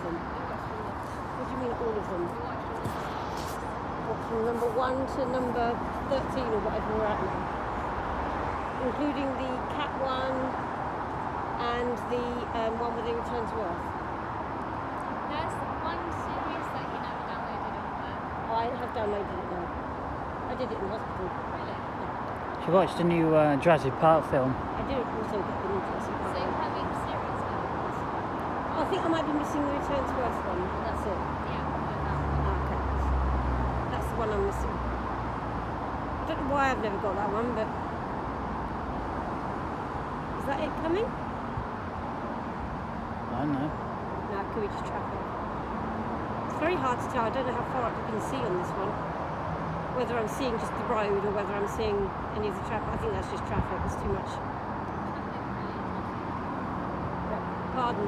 them? What do you mean all of them? What, from number 1 to number 13 or whatever we're at now? Including the cat one and the one where they return to Earth. There's one series that you never downloaded on there. I have downloaded it now. I did it in hospital. Really? She watched the new Jurassic Park film. I did also get the new Jurassic Park. So you have each series now? I think I might be missing the Return to Earth one. That's it. Yeah, no, that one. Ah, okay. That's the one I'm missing. I don't know why I've never got that one, but is that it coming? I don't know. No, can we just track it? It's very hard to tell. I don't know how far up you can see on this one. Whether I'm seeing just the road or whether I'm seeing any of the traffic. I think that's just traffic. It's too much. Pardon.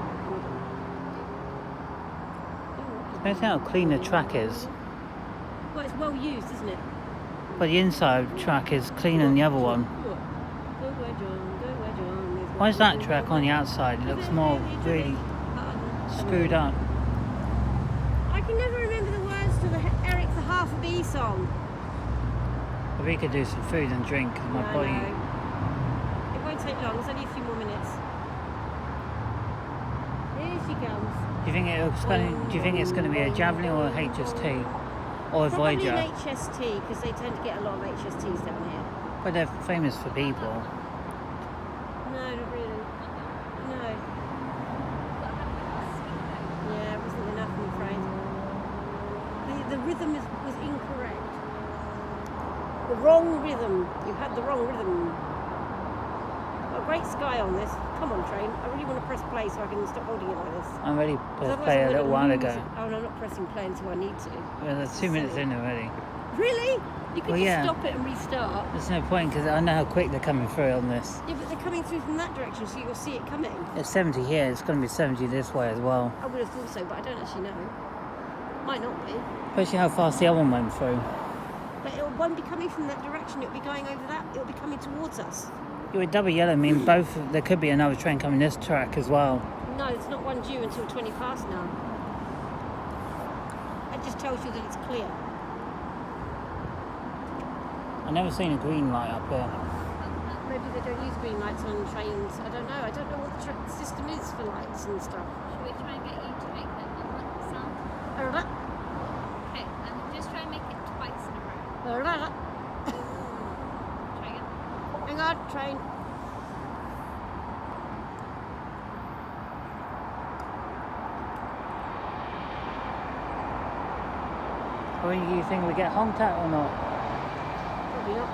Depends how clean the track is. Well, it's well used, isn't it? But the inside track is cleaner than the other one. Go where John, go where John. Why is that track on the outside? It looks more really screwed up. I can never remember the words to the Eric the Half a Bee song. If we could do some food and drink, 'cause my body. No. It won't take long. It's only a few more minutes. Here she comes. Do you think it's going to be a Javelin or a HST or a Probably Voyager? an HST because they tend to get a lot of HSTs down here. But they're famous for people. No, not really. No. Yeah, it wasn't enough, I'm afraid. The rhythm was incorrect. The wrong rhythm. You had the wrong rhythm. Got a great sky on this. Come on, train. I really want to press play so I can stop holding it like this. I'm ready to Otherwise play I'm a little gonna while lose ago. it. Oh, no, I'm not pressing play until I need to. Well, there's 2 minutes in already. Really? You could Well, just yeah. stop it and restart. There's no point because I know how quick they're coming through on this. Yeah, but they're coming through from that direction, so you'll see it coming. It's 70 here, it's going to be 70 this way as well. I would have thought so, but I don't actually know. Might not be. Especially how fast the other one went through. But it won't be coming from that direction. It'll be going over that. It'll be coming towards us. You would double yellow mean both. There could be another train coming this track as well. No, it's not one due until 20 past now. That just tells you that it's clear. I've never seen a green light up there. Maybe they don't use green lights on trains. I don't know. I don't know what the system is for lights and stuff. Should we try and get you to make that sound? Okay, and just try and make it twice in a row. Try again. Hang on, train. Or do you think we get honked at or not? Probably not.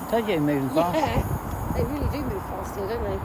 I told you you're moving fast. Yeah, they really do move fast here, don't they?